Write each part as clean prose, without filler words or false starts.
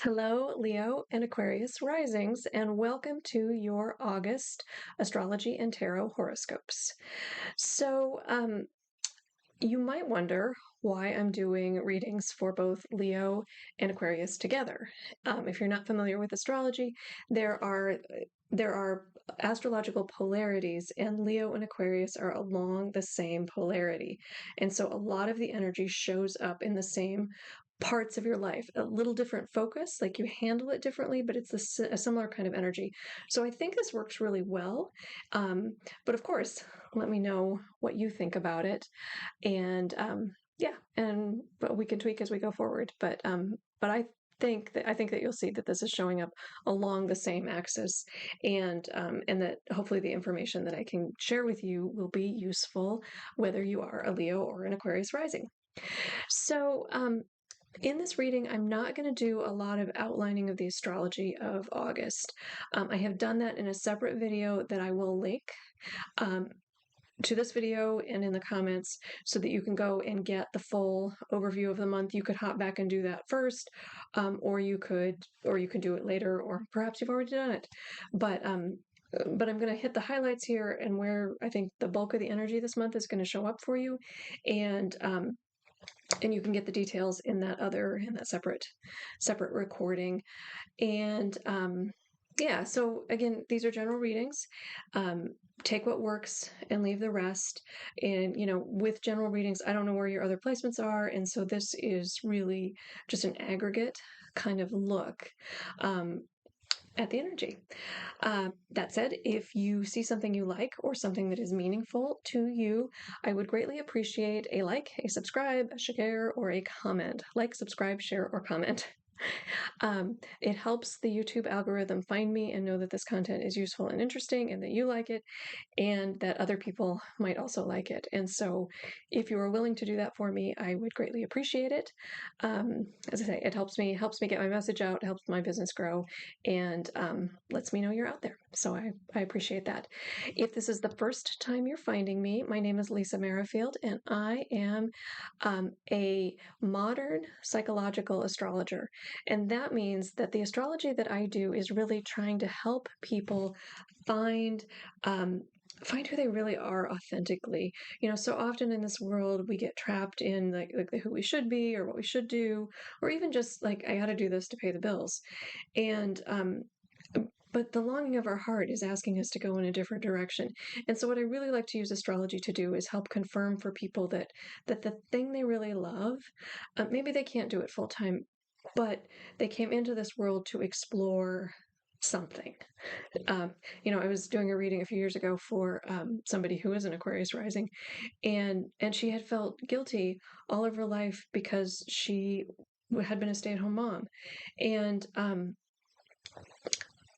Hello, Leo and Aquarius Risings, and welcome to your August astrology and tarot horoscopes. So, you might wonder why I'm doing readings for both Leo and Aquarius together. If you're not familiar with astrology, there are there are astrological polarities, and Leo and Aquarius are along the same polarity. And so a lot of the energy shows up in the same parts of your life, a little different focus, like you handle it differently, but it's a similar kind of energy. So I think this works really well. But of course, let me know what you think about it. And yeah, but we can tweak as we go forward. But I think that you'll see that this is showing up along the same axis, and that hopefully the information that I can share with you will be useful, whether you are a Leo or an Aquarius rising. So, in this reading, I'm not going to do a lot of outlining of the astrology of August. I have done that in a separate video that I will link um, to this video and in the comments so that you can go and get the full overview of the month. You could hop back and do that first, or you could do it later, or perhaps you've already done it. But I'm going to hit the highlights here and where I think the bulk of the energy this month is going to show up for you, and and you can get the details in that separate recording. And yeah, so again, these are general readings. Take what works and leave the rest. And with general readings, I don't know where your other placements are, and so this is really just an aggregate kind of look at the energy. That said, if you see something you like or something that is meaningful to you, I would greatly appreciate a like, a subscribe, a share, or a comment. Like, subscribe, share, or comment. It helps the YouTube algorithm find me and know that this content is useful and interesting and that you like it and that other people might also like it. And so if you are willing to do that for me, I would greatly appreciate it. As I say, it helps me get my message out, helps my business grow, and lets me know you're out there. So I appreciate that. If this is the first time you're finding me, my name is Lisa Merrifield, and I am a modern psychological astrologer. And that means that the astrology that I do is really trying to help people find find who they really are authentically. So often in this world we get trapped in like who we should be or what we should do, or even just like I got to do this to pay the bills. And but the longing of our heart is asking us to go in a different direction. And so what I really like to use astrology to do is help confirm for people that the thing they really love, maybe they can't do it full time, but they came into this world to explore something. I was doing a reading a few years ago for somebody who is an Aquarius rising, and she had felt guilty all of her life because she had been a stay-at-home mom, and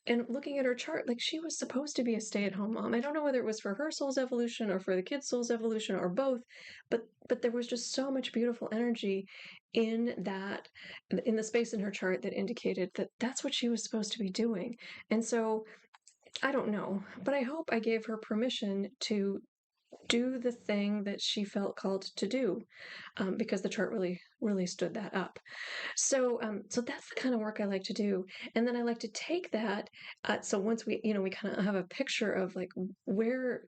and looking at her chart, like she was supposed to be a stay-at-home mom. I don't know whether it was for her soul's evolution or for the kids' soul's evolution or both, but there was just so much beautiful energy in the space in her chart that indicated that that's what she was supposed to be doing. And so I don't know, but I hope I gave her permission to do the thing that she felt called to do, because the chart really stood that up. So that's the kind of work I like to do, and then I like to take that. So once we kind of have a picture of like where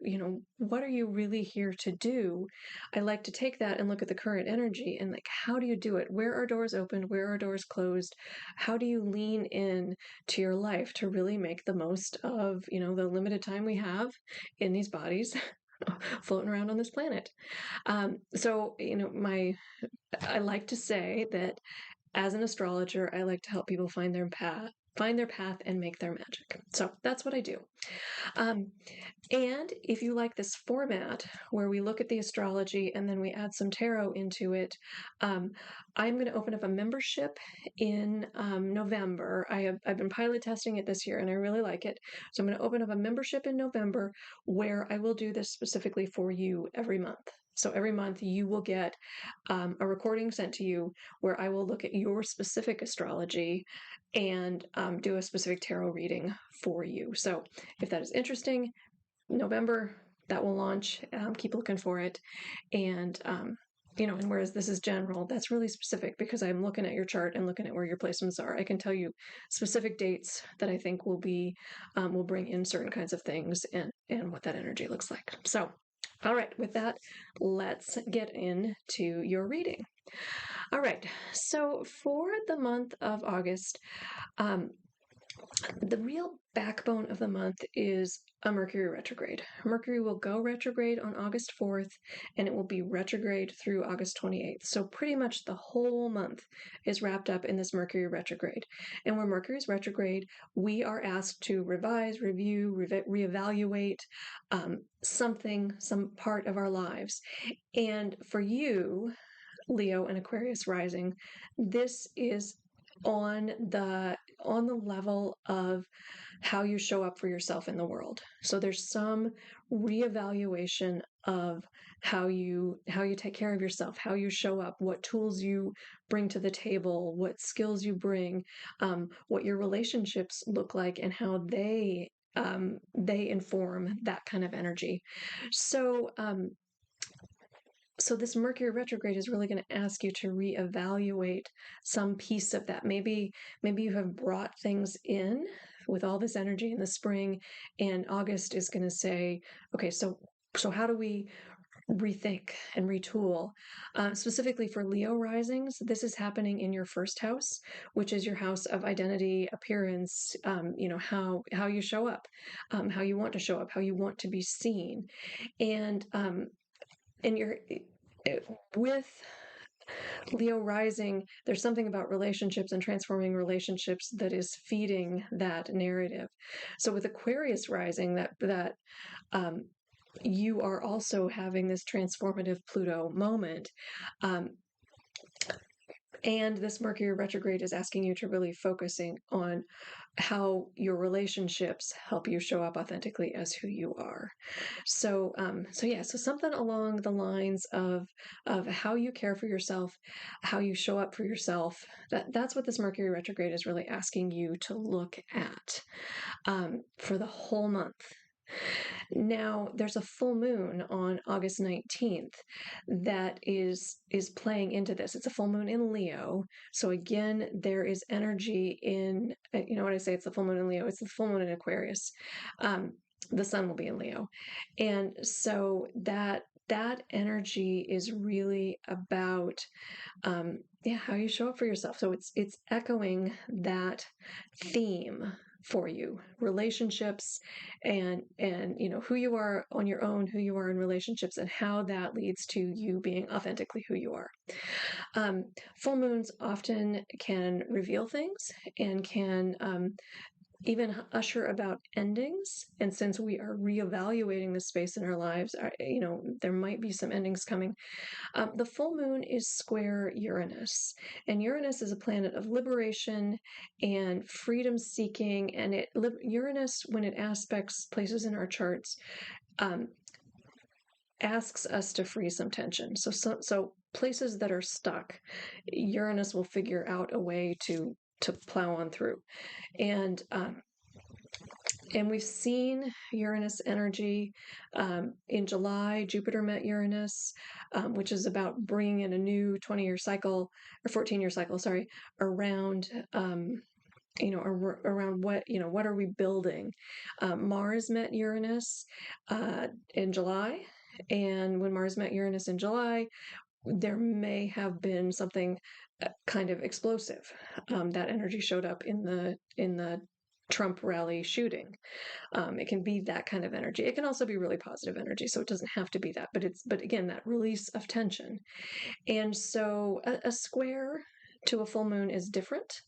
what are you really here to do, I like to take that and look at the current energy and like how do you do it? Where are doors open? Where are doors closed? How do you lean in to your life to really make the most of the limited time we have in these bodies floating around on this planet? So I like to say that as an astrologer, I like to help people find their path and make their magic. So that's what I do. Um, and if you like this format where we look at the astrology and then we add some tarot into it, um, I'm going to open up a membership in November. I've been pilot testing it this year and I really like it. So I'm going to open up a membership in November where I will do this specifically for you every month. So every month you will get a recording sent to you where I will look at your specific astrology and do a specific tarot reading for you. So if that is interesting, November that will launch. Keep looking for it, and and whereas this is general, that's really specific because I'm looking at your chart and looking at where your placements are. I can tell you specific dates that I think will bring in certain kinds of things and what that energy looks like. So, all right, with that, let's get into your reading. All right, so for the month of August, um, the real backbone of the month is a Mercury retrograde. Mercury will go retrograde on August 4th, and it will be retrograde through August 28th. So pretty much the whole month is wrapped up in this Mercury retrograde. And when Mercury is retrograde, we are asked to revise, review, reevaluate some part of our lives. And for you, Leo and Aquarius rising, this is on the level of how you show up for yourself in the world. So there's some reevaluation of how you take care of yourself, how you show up, what tools you bring to the table, what skills you bring, what your relationships look like, and how they inform that kind of energy. So this Mercury retrograde is really going to ask you to reevaluate some piece of that. Maybe you have brought things in with all this energy in the spring, and August is going to say, okay, so how do we rethink and retool? Specifically for Leo risings, this is happening in your first house, which is your house of identity, appearance, how you show up, how you want to show up, how you want to be seen. And you're with Leo rising, there's something about relationships and transforming relationships that is feeding that narrative. So with Aquarius rising, that you are also having this transformative Pluto moment. And this Mercury retrograde is asking you to really focusing on how your relationships help you show up authentically as who you are. So something along the lines of how you care for yourself, how you show up for yourself. That's what this Mercury retrograde is really asking you to look at for the whole month. Now, there's a full moon on August 19th that is playing into this. It's a full moon in Leo. So again, there is energy in, when I say it's the full moon in Leo, it's the full moon in Aquarius. The sun will be in Leo. And so that energy is really about how you show up for yourself. So it's echoing that theme for you, relationships and who you are on your own, who you are in relationships, and how that leads to you being authentically who you are. Full moons often can reveal things and can even usher about endings. And since we are reevaluating the space in our lives, there might be some endings coming. The full moon is square Uranus, and Uranus is a planet of liberation and freedom seeking. And Uranus, when it aspects places in our charts, asks us to free some tension. So places that are stuck, Uranus will figure out a way to plow on through. And we've seen Uranus energy in July. Jupiter met Uranus, which is about bringing in a new 20-year cycle or 14-year cycle, around around what are we building. Mars met Uranus in July, and when Mars met Uranus in July, there may have been something kind of explosive. That energy showed up in the Trump rally shooting. It can be that kind of energy. It can also be really positive energy, so it doesn't have to be that. But again, that release of tension. And so a square to a full moon is different.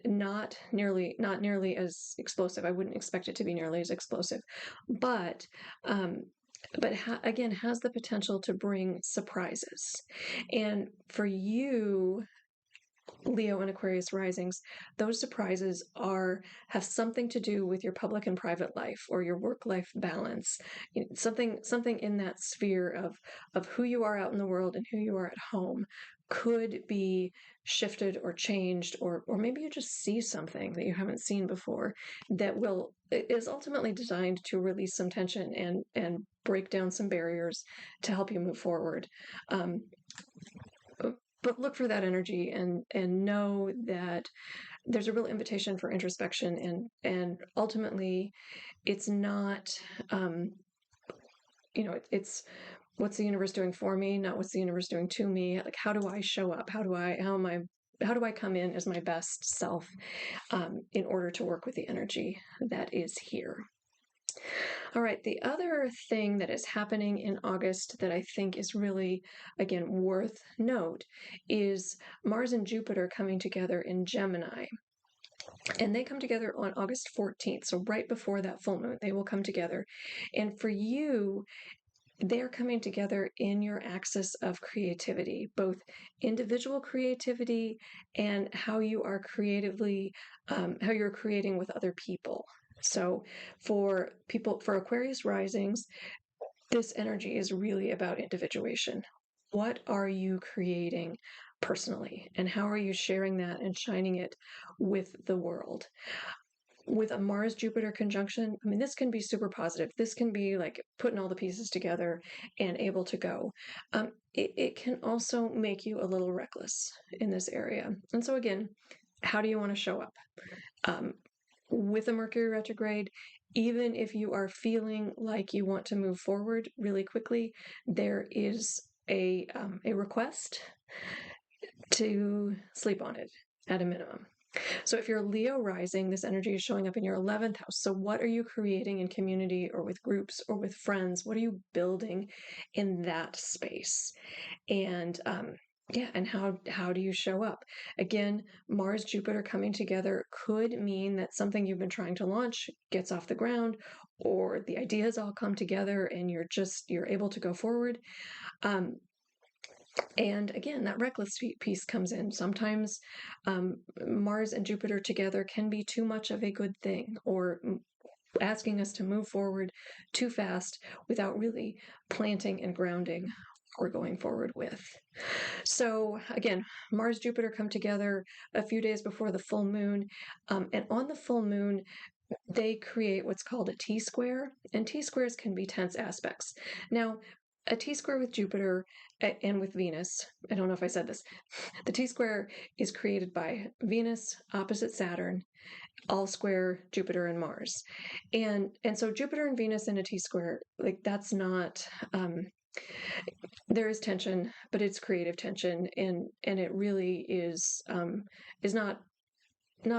Not nearly as explosive. I wouldn't expect it to be nearly as explosive, but again, has the potential to bring surprises. And for you, Leo and Aquarius risings, those surprises have something to do with your public and private life or your work-life balance. Something in that sphere of who you are out in the world and who you are at home could be shifted or changed, or maybe you just see something that you haven't seen before that is ultimately designed to release some tension and break down some barriers to help you move forward. But look for that energy and know that there's a real invitation for introspection, and ultimately it's not it's what's the universe doing for me, not what's the universe doing to me. Like, how do I show up? How do I come in as my best self in order to work with the energy that is here? All right, the other thing that is happening in August that I think is really, again, worth note is Mars and Jupiter coming together in Gemini. And they come together on August 14th, so right before that full moon, they will come together. And for you, they're coming together in your axis of creativity, both individual creativity and how you are creatively, how you're creating with other people. So for Aquarius risings, this energy is really about individuation. What are you creating personally, and how are you sharing that and shining it with the world? With a Mars Jupiter conjunction, I mean, this can be super positive. This can be like putting all the pieces together and able to go. It can also make you a little reckless in this area. And so, again, how do you want to show up? With a Mercury retrograde, even if you are feeling like you want to move forward really quickly, there is a request to sleep on it at a minimum. So if you're Leo rising, this energy is showing up in your 11th house. So what are you creating in community or with groups or with friends? What are you building in that space? And and how do you show up? Again, Mars, Jupiter coming together could mean that something you've been trying to launch gets off the ground, or the ideas all come together and you're able to go forward. And again, that reckless piece comes in. Sometimes Mars and Jupiter together can be too much of a good thing, or asking us to move forward too fast without really planting and grounding what we're going forward with. So again, Mars, Jupiter come together a few days before the full moon. And on the full moon, they create what's called a T-square, and T-squares can be tense aspects. Now, a T-square with Jupiter and with Venus, I don't know if I said this, the T-square is created by Venus opposite Saturn, all square Jupiter and Mars. And so Jupiter and Venus in a T-square, like that's not, there is tension, but it's creative tension, and it really is not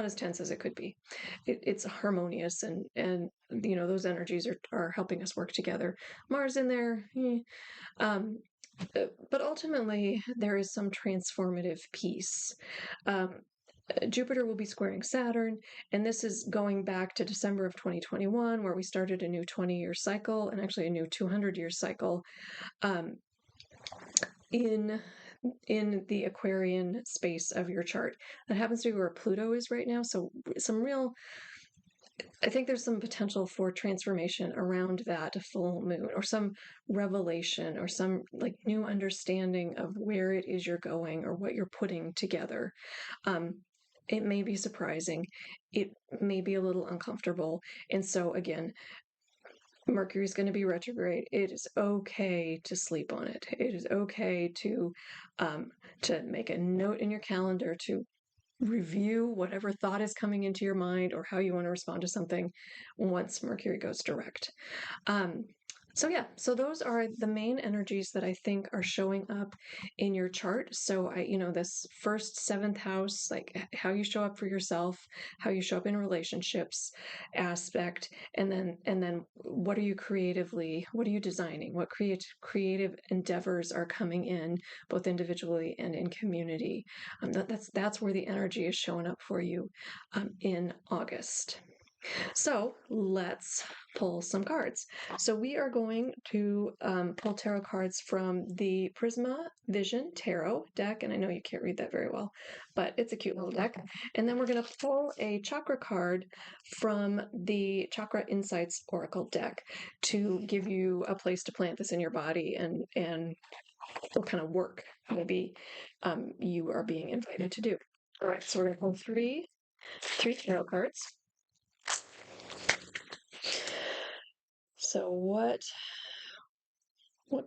as tense as it could be. It's harmonious, and those energies are helping us work together. Mars in there, but ultimately there is some transformative piece. Jupiter will be squaring Saturn, and this is going back to December of 2021, where we started a new 20-year cycle, and actually a new 200-year cycle in the Aquarian space of your chart. That happens to be where Pluto is right now. So I think there's some potential for transformation around that full moon, or some revelation, or some like new understanding of where it is you're going or what you're putting together. It may be surprising. It may be a little uncomfortable. And so again, Mercury is going to be retrograde. It is okay to sleep on it. It is okay to make a note in your calendar to review whatever thought is coming into your mind or how you want to respond to something once Mercury goes direct. So those are the main energies that I think are showing up in your chart. So this first 7th house, like how you show up for yourself, how you show up in relationships aspect, and then what are you designing? What creative endeavors are coming in, both individually and in community? That's where the energy is showing up for you in August. So let's pull some cards. So we are going to pull tarot cards from the Prisma Vision Tarot deck, and I know you can't read that very well, but it's a cute little deck. And then we're going to pull a chakra card from the Chakra Insights Oracle deck to give you a place to plant this in your body and what kind of work maybe you are being invited to do. All right, so we're going to pull three tarot cards. So what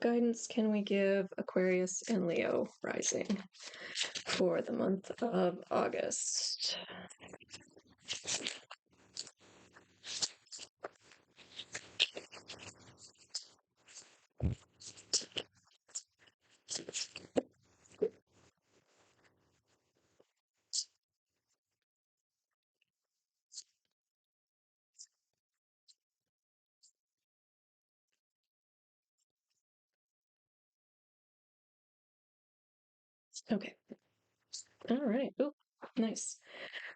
guidance can we give Aquarius and Leo rising for the month of August? Okay. All right. Oh, nice.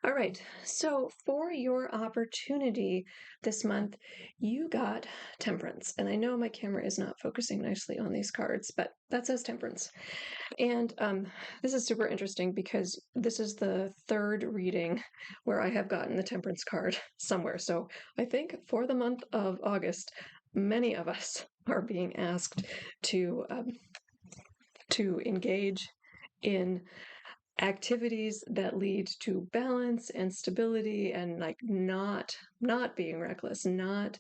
All right. So for your opportunity this month, you got Temperance. And I know my camera is not focusing nicely on these cards, but that says Temperance. And this is super interesting because this is the third reading where I have gotten the Temperance card somewhere. So I think for the month of August, many of us are being asked to engage in activities that lead to balance and stability, and like not being reckless, not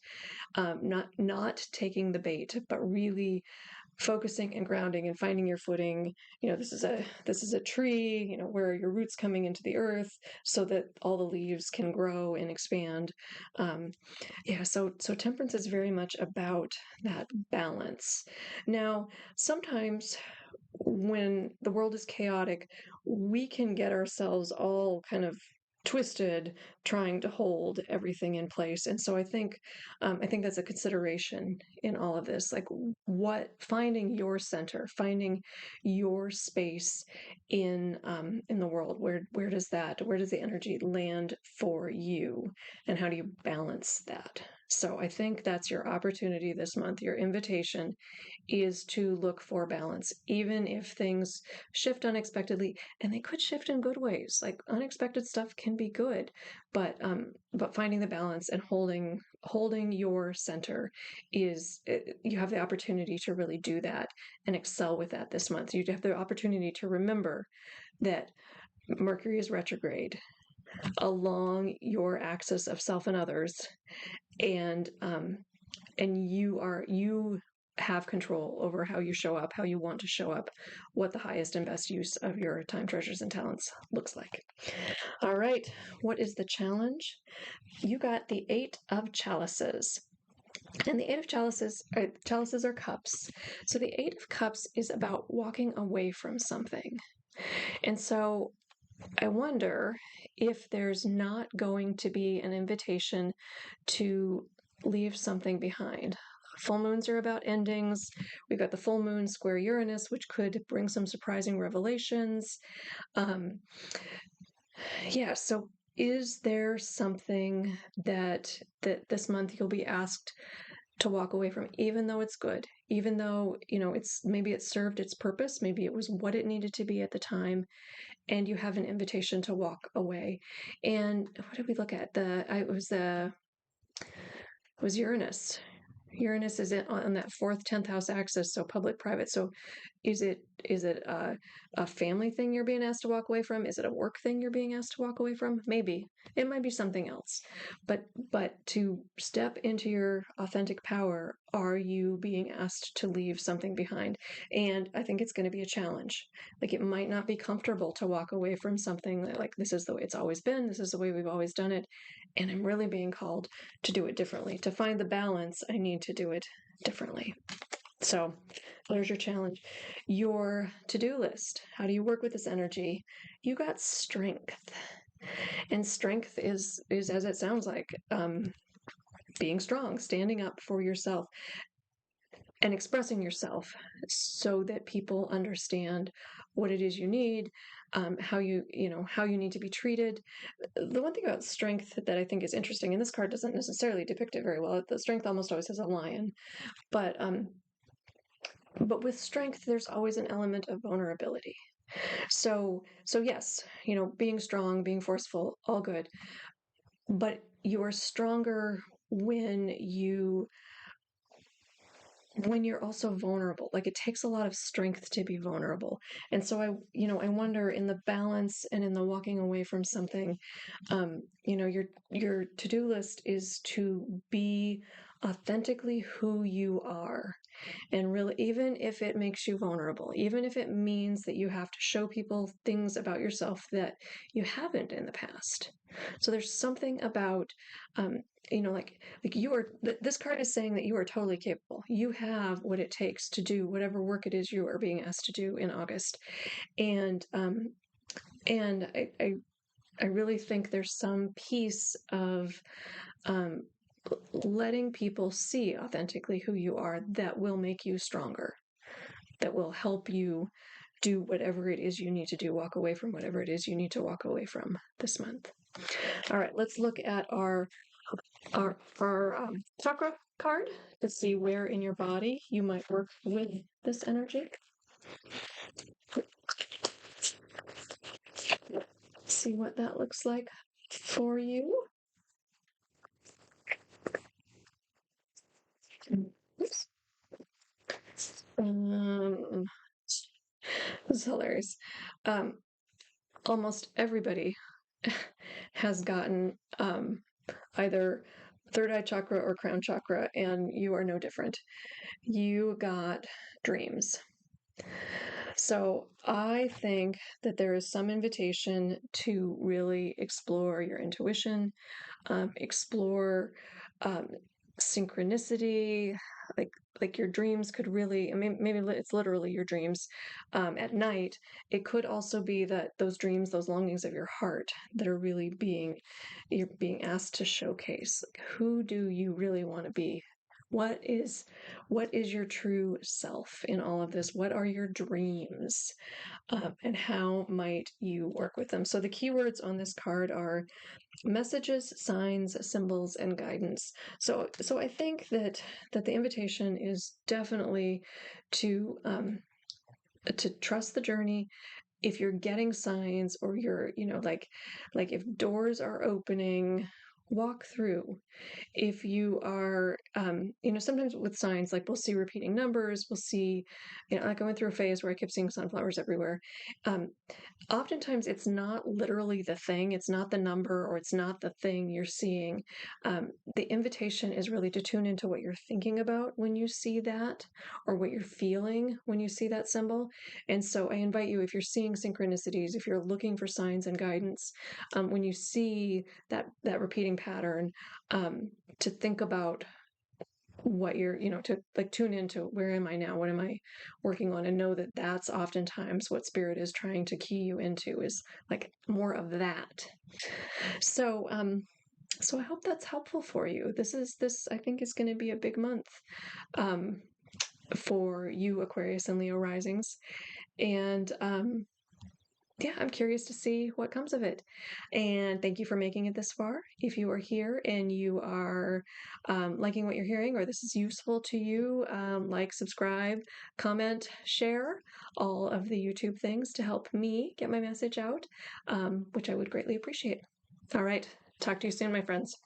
taking the bait, but really focusing and grounding and finding your footing. This is a tree, where are your roots coming into the earth so that all the leaves can grow and expand. So temperance is very much about that balance. Now, sometimes when the world is chaotic, we can get ourselves all kind of twisted trying to hold everything in place. And so I think that's a consideration in all of this, like finding your center, finding your space in the world. Where does the energy land for you, and how do you balance that? So I think that's your opportunity this month. Your invitation is to look for balance, even if things shift unexpectedly, and they could shift in good ways. Like unexpected stuff can be good, but finding the balance and holding your center you have the opportunity to really do that and excel with that this month. You have the opportunity to remember that Mercury is retrograde along your axis of self and others, and you have control over how you show up, how you want to show up, what the highest and best use of your time, treasures, and talents looks like. All right, what is the challenge? You got the Eight of Chalices. And the Eight of chalices are cups. So the Eight of Cups is about walking away from something. And so I wonder if there's not going to be an invitation to leave something behind. Full moons are about endings. We've got the full moon square Uranus, which could bring some surprising revelations. So is there something that this month you'll be asked to walk away from, even though it's good, even though it served its purpose, maybe it was what it needed to be at the time, and you have an invitation to walk away? And what did we look at? It was Uranus. Uranus is on that fourth, 10th house axis, so public, private. So is it a family thing you're being asked to walk away from? Is it a work thing you're being asked to walk away from? Maybe. It might be something else. But to step into your authentic power, are you being asked to leave something behind? And I think it's going to be a challenge. Like, it might not be comfortable to walk away from something that, like, this is the way it's always been, this is the way we've always done it, and I'm really being called to do it differently. To find the balance, I need to do it differently. So there's your challenge. Your to-do list. How do you work with this energy? You got strength. And strength is as it sounds like, being strong, standing up for yourself, and expressing yourself so that people understand what it is you need, how you need to be treated. The one thing about strength that I think is interesting, and this card doesn't necessarily depict it very well, the strength almost always has a lion, but with strength, there's always an element of vulnerability. So yes, being strong, being forceful, all good, but you are stronger when you when you're also vulnerable. Like, it takes a lot of strength to be vulnerable. And so I wonder, in the balance and in the walking away from something, your to-do list is to be authentically who you are. And really, even if it makes you vulnerable, even if it means that you have to show people things about yourself that you haven't in the past. So there's something about, um, like you are, this card is saying that you are totally capable. You have what it takes to do whatever work it is you are being asked to do in August. And I really think there's some piece of, um, letting people see authentically who you are that will make you stronger, that will help you do whatever it is you need to do, walk away from whatever it is you need to walk away from this month. All right, let's look at our chakra card to see where in your body you might work with this energy. See what that looks like for you. This is hilarious. Um, Almost everybody has gotten either third eye chakra or crown chakra, and you are no different. You got dreams. So I think that there is some invitation to really explore your intuition, explore um, synchronicity, like your dreams could really, I mean, maybe it's literally your dreams at night. It could also be that those dreams, those longings of your heart that are really you're being asked to showcase. Like, who do you really want to be? What is your true self in all of this? What are your dreams? And how might you work with them? So the keywords on this card are messages, signs, symbols, and guidance. So I think that the invitation is definitely to trust the journey. If you're getting signs, or you're, like if doors are opening, walk through. If you are, sometimes with signs, like we'll see repeating numbers, we'll see, like I went through a phase where I kept seeing sunflowers everywhere. Um, Oftentimes it's not literally the thing, it's not the number, or it's not the thing you're seeing. The invitation is really to tune into what you're thinking about when you see that, or what you're feeling when you see that symbol. And so I invite you, if you're seeing synchronicities, if you're looking for signs and guidance, when you see that repeating pattern, to think about what you're, to like tune into, where am I now, what am I working on, and know that that's oftentimes what spirit is trying to key you into, is like more of that. So I hope that's helpful for you. This I think is going to be a big month um for you Aquarius and Leo risings. And yeah, I'm curious to see what comes of it. And thank you for making it this far. If you are here and you are liking what you're hearing, or this is useful to you, like, subscribe, comment, share, all of the YouTube things to help me get my message out, which I would greatly appreciate. All right. Talk to you soon, my friends.